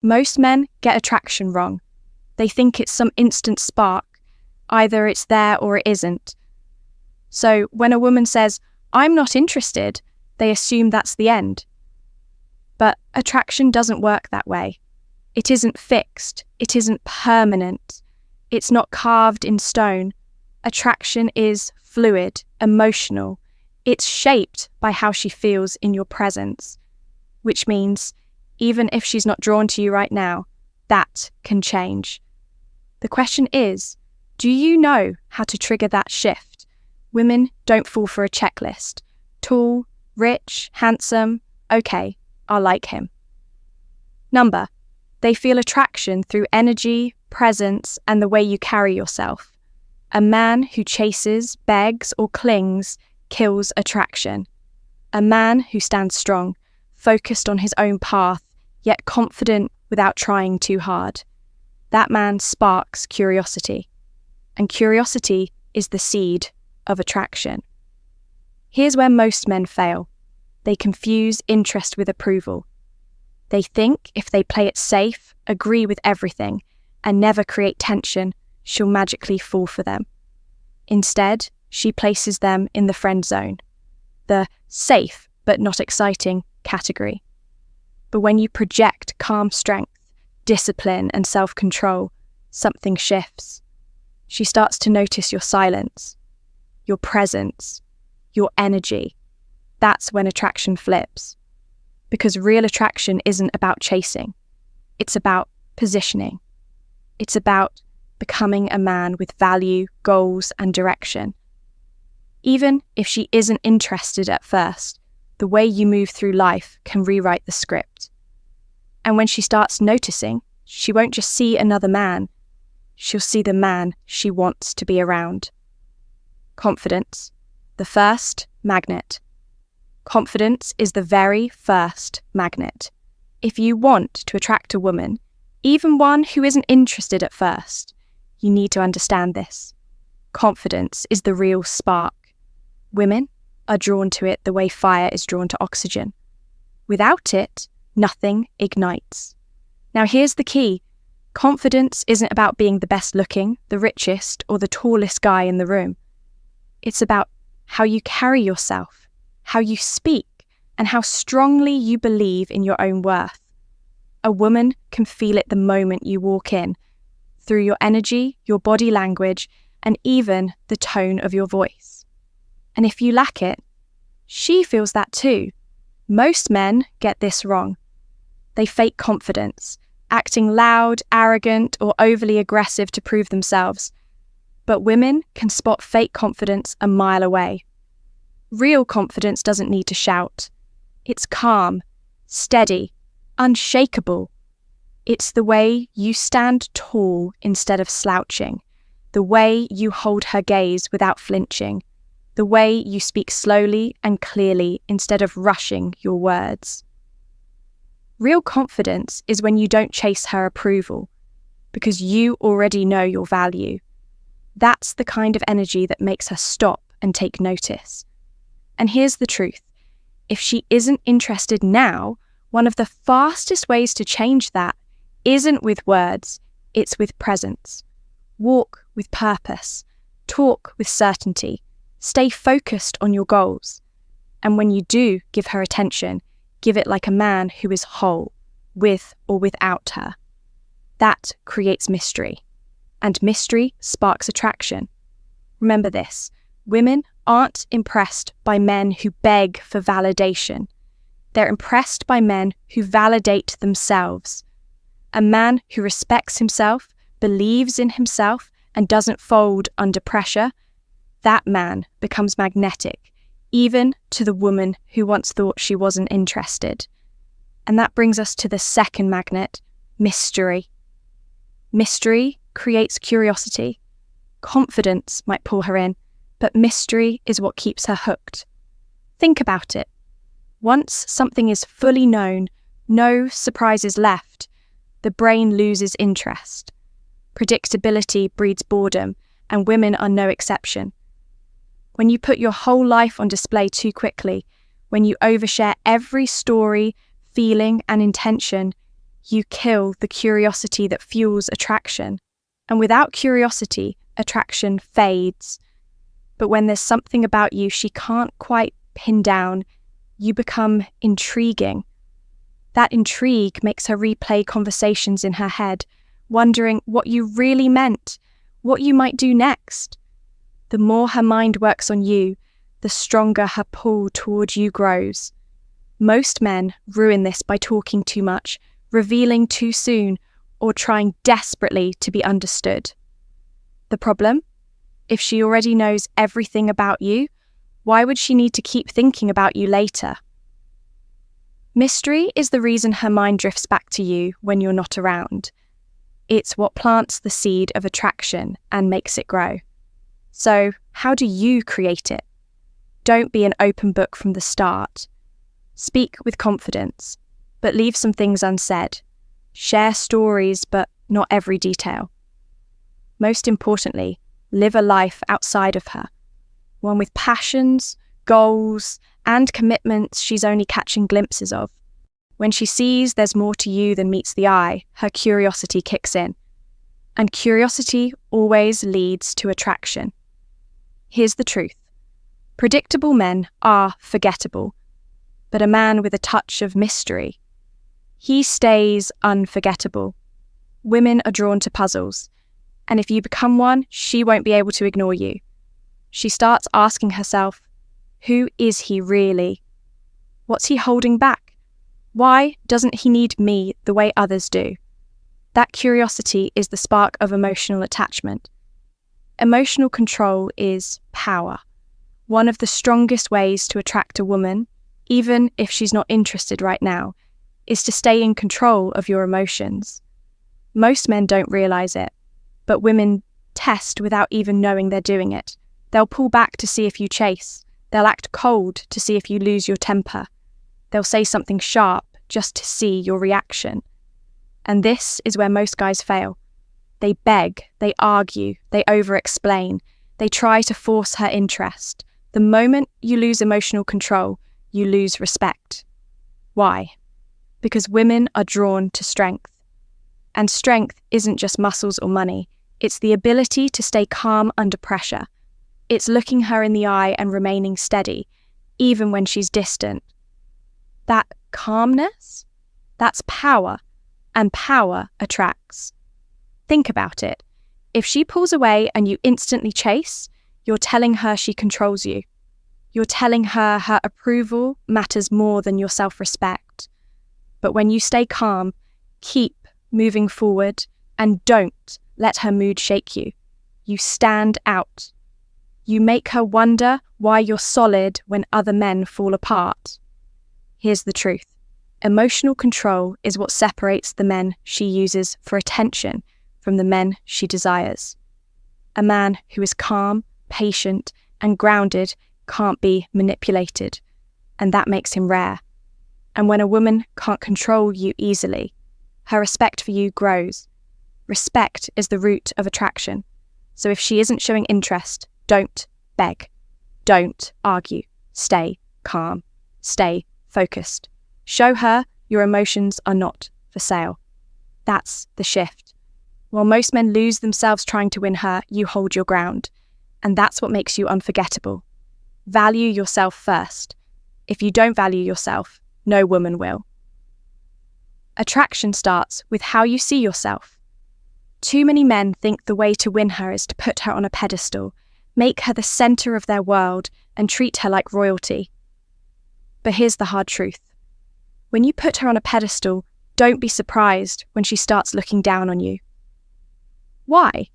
Most men get attraction wrong. They think it's some instant spark. Either it's there or it isn't. So when a woman says, "I'm not interested," they assume that's the end. But attraction doesn't work that way. It isn't fixed. It isn't permanent. It's not carved in stone. Attraction is fluid, emotional. It's shaped by how she feels in your presence, which means even if she's not drawn to you right now, that can change. The question is, do you know how to trigger that shift? Women don't fall for a checklist. Tall, rich, handsome, okay, I'll like him. Number, they feel attraction through energy, presence, and the way you carry yourself. A man who chases, begs, or clings kills attraction. A man who stands strong, focused on his own path, yet confident without trying too hard. That man sparks curiosity. And curiosity is the seed of attraction. Here's where most men fail. They confuse interest with approval. They think if they play it safe, agree with everything, and never create tension, she'll magically fall for them. Instead, she places them in the friend zone, the safe but not exciting category. But when you project calm strength, discipline, and self-control, something shifts. She starts to notice your silence, your presence, your energy. That's when attraction flips. Because real attraction isn't about chasing. It's about positioning. It's about becoming a man with value, goals, and direction. Even if she isn't interested at first, the way you move through life can rewrite the script. And when she starts noticing, she won't just see another man, she'll see the man she wants to be around. Confidence, the first magnet. Confidence is the very first magnet. If you want to attract a woman, even one who isn't interested at first, you need to understand this. Confidence is the real spark. Women are drawn to it the way fire is drawn to oxygen. Without it, nothing ignites. Now here's the key. Confidence isn't about being the best looking, the richest, or the tallest guy in the room. It's about how you carry yourself, how you speak, and how strongly you believe in your own worth. A woman can feel it the moment you walk in, through your energy, your body language, and even the tone of your voice. And if you lack it, she feels that too. Most men get this wrong. They fake confidence, acting loud, arrogant, or overly aggressive to prove themselves. But women can spot fake confidence a mile away. Real confidence doesn't need to shout. It's calm, steady, unshakable. It's the way you stand tall instead of slouching, the way you hold her gaze without flinching, the way you speak slowly and clearly instead of rushing your words. Real confidence is when you don't chase her approval, because you already know your value. That's the kind of energy that makes her stop and take notice. And here's the truth. If she isn't interested now, one of the fastest ways to change that isn't with words, it's with presence. Walk with purpose. Talk with certainty. Stay focused on your goals. And when you do give her attention, give it like a man who is whole, with or without her. That creates mystery. And mystery sparks attraction. Remember this, women aren't impressed by men who beg for validation. They're impressed by men who validate themselves. A man who respects himself, believes in himself, and doesn't fold under pressure, that man becomes magnetic, even to the woman who once thought she wasn't interested. And that brings us to the second magnet, mystery. Mystery creates curiosity. Confidence might pull her in, but mystery is what keeps her hooked. Think about it. Once something is fully known, no surprises left, the brain loses interest. Predictability breeds boredom, and women are no exception. When you put your whole life on display too quickly, when you overshare every story, feeling, and intention, you kill the curiosity that fuels attraction. And without curiosity, attraction fades. But when there's something about you she can't quite pin down, you become intriguing. That intrigue makes her replay conversations in her head, wondering what you really meant, what you might do next. The more her mind works on you, the stronger her pull toward you grows. Most men ruin this by talking too much, revealing too soon, or trying desperately to be understood. The problem? If she already knows everything about you, why would she need to keep thinking about you later? Mystery is the reason her mind drifts back to you when you're not around. It's what plants the seed of attraction and makes it grow. So, how do you create it? Don't be an open book from the start. Speak with confidence, but leave some things unsaid. Share stories, but not every detail. Most importantly, live a life outside of her, one with passions, goals, and commitments she's only catching glimpses of. When she sees there's more to you than meets the eye, her curiosity kicks in. And curiosity always leads to attraction. Here's the truth. Predictable men are forgettable, but a man with a touch of mystery, he stays unforgettable. Women are drawn to puzzles, and if you become one, she won't be able to ignore you. She starts asking herself, who is he really? What's he holding back? Why doesn't he need me the way others do? That curiosity is the spark of emotional attachment. Emotional control is power. One of the strongest ways to attract a woman, even if she's not interested right now, is to stay in control of your emotions. Most men don't realize it, but women test without even knowing they're doing it. They'll pull back to see if you chase. They'll act cold to see if you lose your temper. They'll say something sharp just to see your reaction. And this is where most guys fail. They beg, they argue, they over-explain, they try to force her interest. The moment you lose emotional control, you lose respect. Why? Because women are drawn to strength. And strength isn't just muscles or money. It's the ability to stay calm under pressure. It's looking her in the eye and remaining steady, even when she's distant. That calmness, that's power, and power attracts. Think about it. If she pulls away and you instantly chase, you're telling her she controls you. You're telling her her approval matters more than your self-respect. But when you stay calm, keep moving forward, and don't let her mood shake you. You stand out. You make her wonder why you're solid when other men fall apart. Here's the truth. Emotional control is what separates the men she uses for attention from the men she desires. A man who is calm, patient, and grounded can't be manipulated, and that makes him rare. And when a woman can't control you easily, her respect for you grows. Respect is the root of attraction. So if she isn't showing interest, don't beg. Don't argue. Stay calm. Stay focused. Show her your emotions are not for sale. That's the shift. While most men lose themselves trying to win her, you hold your ground. And that's what makes you unforgettable. Value yourself first. If you don't value yourself, no woman will. Attraction starts with how you see yourself. Too many men think the way to win her is to put her on a pedestal, make her the center of their world, and treat her like royalty. But here's the hard truth. When you put her on a pedestal, don't be surprised when she starts looking down on you. Why?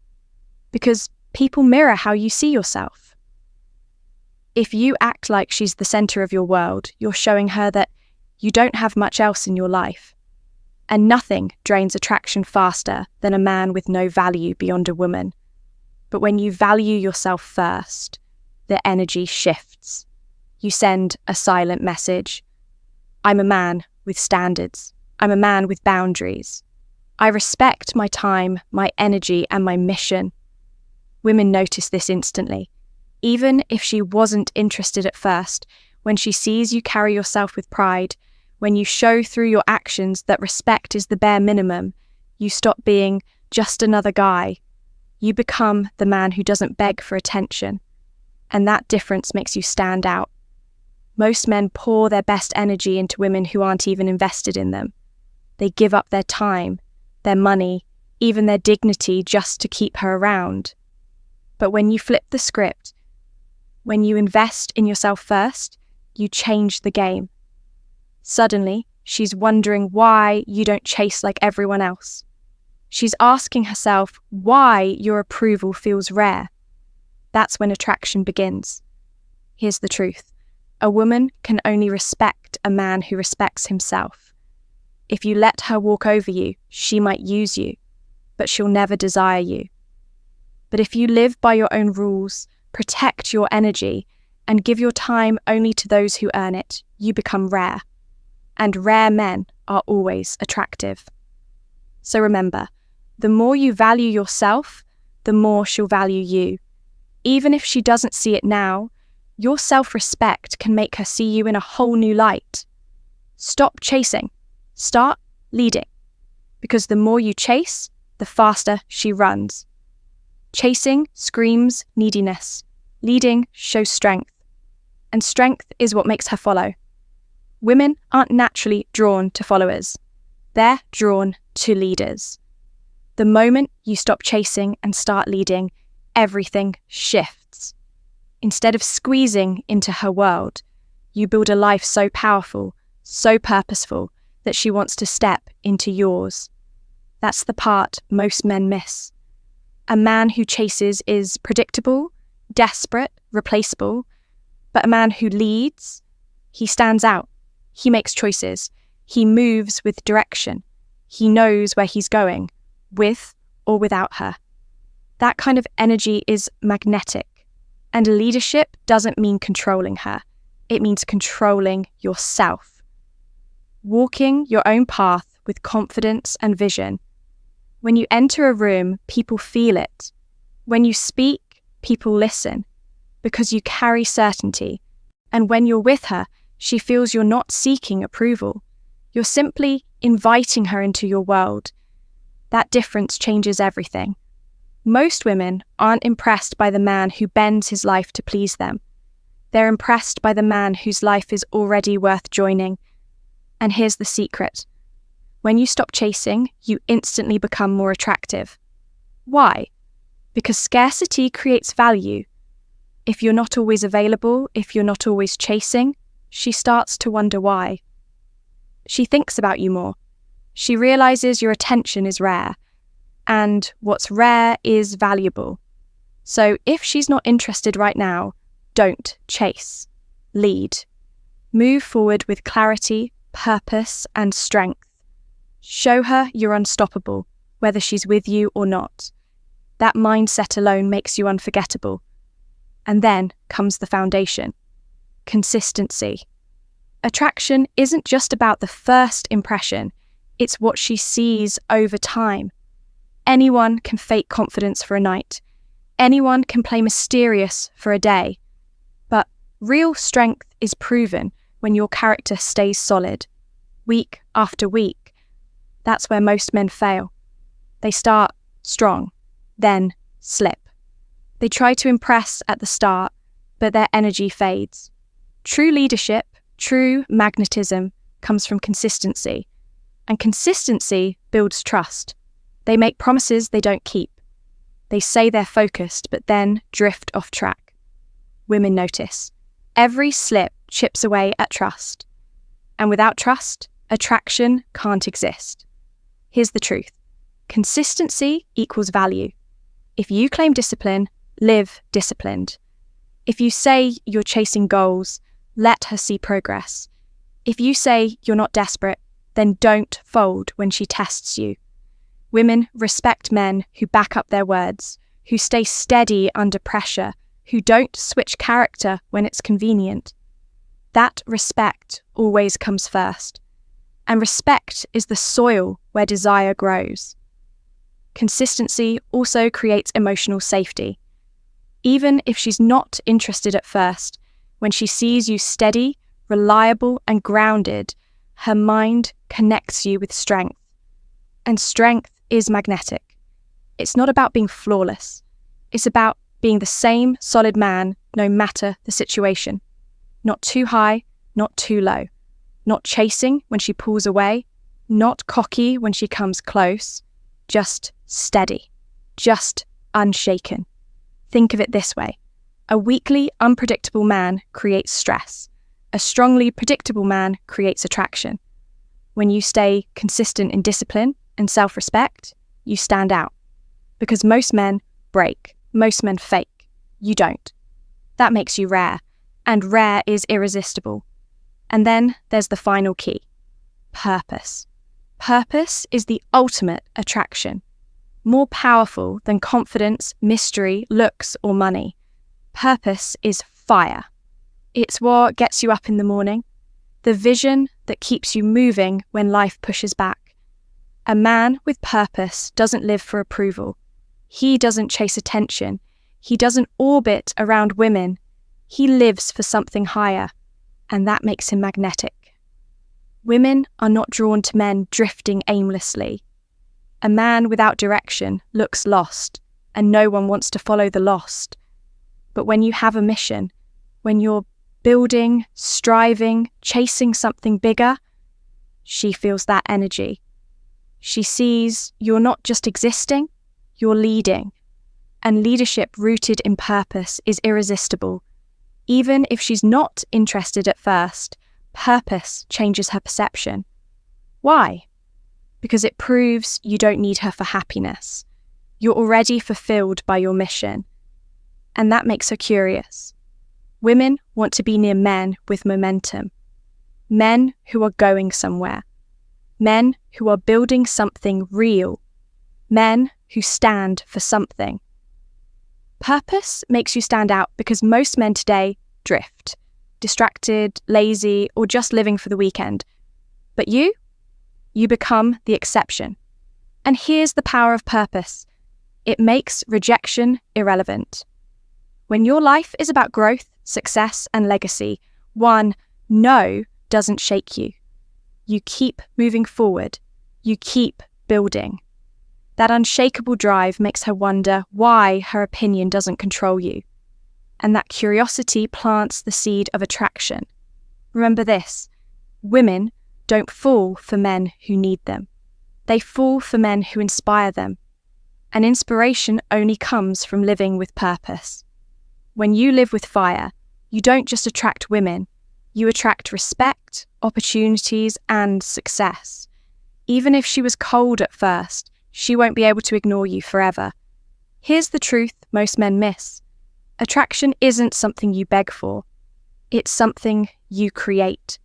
Because people mirror how you see yourself. If you act like she's the center of your world, you're showing her that you don't have much else in your life. And nothing drains attraction faster than a man with no value beyond a woman. But when you value yourself first, the energy shifts. You send a silent message. I'm a man with standards. I'm a man with boundaries. I respect my time, my energy, and my mission. Women notice this instantly. Even if she wasn't interested at first, when she sees you carry yourself with pride, When you show through your actions that respect is the bare minimum, you stop being just another guy. You become the man who doesn't beg for attention. And that difference makes you stand out. Most men pour their best energy into women who aren't even invested in them. They give up their time, their money, even their dignity just to keep her around. But when you flip the script, when you invest in yourself first, you change the game. Suddenly, she's wondering why you don't chase like everyone else. She's asking herself why your approval feels rare. That's when attraction begins. Here's the truth. A woman can only respect a man who respects himself. If you let her walk over you, she might use you, but she'll never desire you. But if you live by your own rules, protect your energy, and give your time only to those who earn it, you become rare. And rare men are always attractive. So remember, the more you value yourself, the more she'll value you. Even if she doesn't see it now, your self-respect can make her see you in a whole new light. Stop chasing. Start leading. Because the more you chase, the faster she runs. Chasing screams neediness. Leading shows strength. And strength is what makes her follow. Women aren't naturally drawn to followers. They're drawn to leaders. The moment you stop chasing and start leading, everything shifts. Instead of squeezing into her world, you build a life so powerful, so purposeful, that she wants to step into yours. That's the part most men miss. A man who chases is predictable, desperate, replaceable, but a man who leads, he stands out. He makes choices. He moves with direction. He knows where he's going, with or without her. That kind of energy is magnetic. And leadership doesn't mean controlling her. It means controlling yourself. Walking your own path with confidence and vision. When you enter a room, people feel it. When you speak, people listen. Because you carry certainty. And when you're with her, she feels you're not seeking approval. You're simply inviting her into your world. That difference changes everything. Most women aren't impressed by the man who bends his life to please them. They're impressed by the man whose life is already worth joining. And here's the secret. When you stop chasing, you instantly become more attractive. Why? Because scarcity creates value. If you're not always available, if you're not always chasing, she starts to wonder why. She thinks about you more. She realizes your attention is rare. And what's rare is valuable. So if she's not interested right now, don't chase. Lead. Move forward with clarity, purpose, and strength. Show her you're unstoppable, whether she's with you or not. That mindset alone makes you unforgettable. And then comes the foundation. Consistency. Attraction isn't just about the first impression, it's what she sees over time. Anyone can fake confidence for a night. Anyone can play mysterious for a day. But real strength is proven when your character stays solid, week after week. That's where most men fail. They start strong, then slip. They try to impress at the start, but their energy fades. True leadership, true magnetism comes from consistency. And consistency builds trust. They make promises they don't keep. They say they're focused, but then drift off track. Women notice. Every slip chips away at trust. And without trust, attraction can't exist. Here's the truth. Consistency equals value. If you claim discipline, live disciplined. If you say you're chasing goals, let her see progress. If you say you're not desperate, then don't fold when she tests you. Women respect men who back up their words, who stay steady under pressure, who don't switch character when it's convenient. That respect always comes first. And respect is the soil where desire grows. Consistency also creates emotional safety. Even if she's not interested at first, when she sees you steady, reliable, and grounded, her mind connects you with strength. And strength is magnetic. It's not about being flawless. It's about being the same solid man no matter the situation. Not too high, not too low. Not chasing when she pulls away, not cocky when she comes close. Just steady. Just unshaken. Think of it this way. A weakly, unpredictable man creates stress. A strongly predictable man creates attraction. When you stay consistent in discipline and self-respect, you stand out. Because most men break, most men fake. You don't. That makes you rare, and rare is irresistible. And then there's the final key. Purpose. Purpose is the ultimate attraction. More powerful than confidence, mystery, looks, or money. Purpose is fire. It's what gets you up in the morning, the vision that keeps you moving when life pushes back. A man with purpose doesn't live for approval. He doesn't chase attention. He doesn't orbit around women. He lives for something higher, and that makes him magnetic. Women are not drawn to men drifting aimlessly. A man without direction looks lost, and no one wants to follow the lost. But when you have a mission, when you're building, striving, chasing something bigger, she feels that energy. She sees you're not just existing, you're leading. And leadership rooted in purpose is irresistible. Even if she's not interested at first, purpose changes her perception. Why? Because it proves you don't need her for happiness. You're already fulfilled by your mission. And that makes her curious. Women want to be near men with momentum. Men who are going somewhere. Men who are building something real. Men who stand for something. Purpose makes you stand out because most men today drift, distracted, lazy, or just living for the weekend. But you become the exception. And here's the power of purpose. It makes rejection irrelevant. When your life is about growth, success, and legacy, one no doesn't shake you. You keep moving forward. You keep building. That unshakable drive makes her wonder why her opinion doesn't control you. And that curiosity plants the seed of attraction. Remember this, women don't fall for men who need them. They fall for men who inspire them. And inspiration only comes from living with purpose. When you live with fire, you don't just attract women, you attract respect, opportunities, and success. Even if she was cold at first, she won't be able to ignore you forever. Here's the truth most men miss. Attraction isn't something you beg for. It's something you create.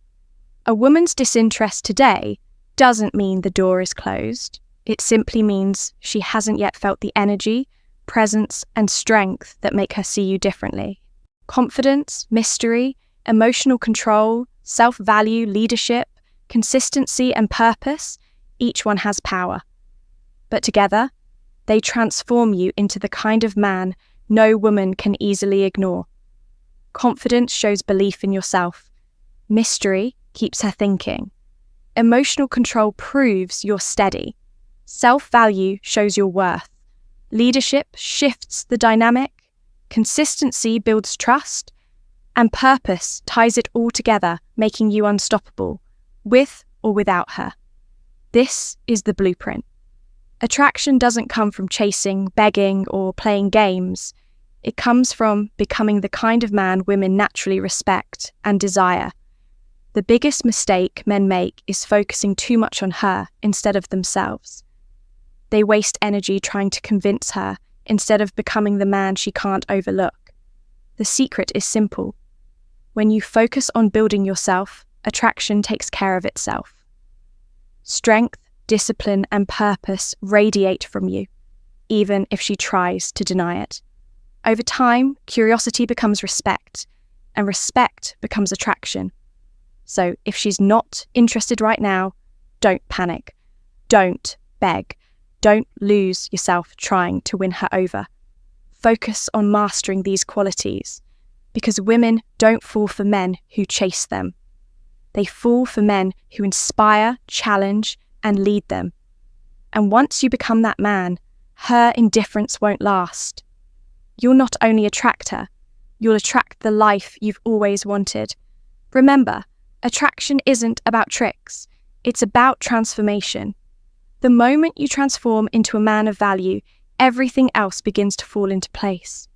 A woman's disinterest today doesn't mean the door is closed. It simply means she hasn't yet felt the energy, presence, and strength that make her see you differently. Confidence, mystery, emotional control, self-value, leadership, consistency, and purpose, each one has power. But together, they transform you into the kind of man no woman can easily ignore. Confidence shows belief in yourself. Mystery keeps her thinking. Emotional control proves you're steady. Self-value shows your worth. Leadership shifts the dynamic. Consistency builds trust. And purpose ties it all together, making you unstoppable, with or without her. This is the blueprint. Attraction doesn't come from chasing, begging, or playing games. It comes from becoming the kind of man women naturally respect and desire. The biggest mistake men make is focusing too much on her instead of themselves. They waste energy trying to convince her instead of becoming the man she can't overlook. The secret is simple. When you focus on building yourself, attraction takes care of itself. Strength, discipline, and purpose radiate from you, even if she tries to deny it. Over time, curiosity becomes respect, and respect becomes attraction. So if she's not interested right now, don't panic. Don't beg. Don't lose yourself trying to win her over. Focus on mastering these qualities, because women don't fall for men who chase them. They fall for men who inspire, challenge, and lead them. And once you become that man, her indifference won't last. You'll not only attract her, you'll attract the life you've always wanted. Remember, attraction isn't about tricks, it's about transformation. The moment you transform into a man of value, everything else begins to fall into place.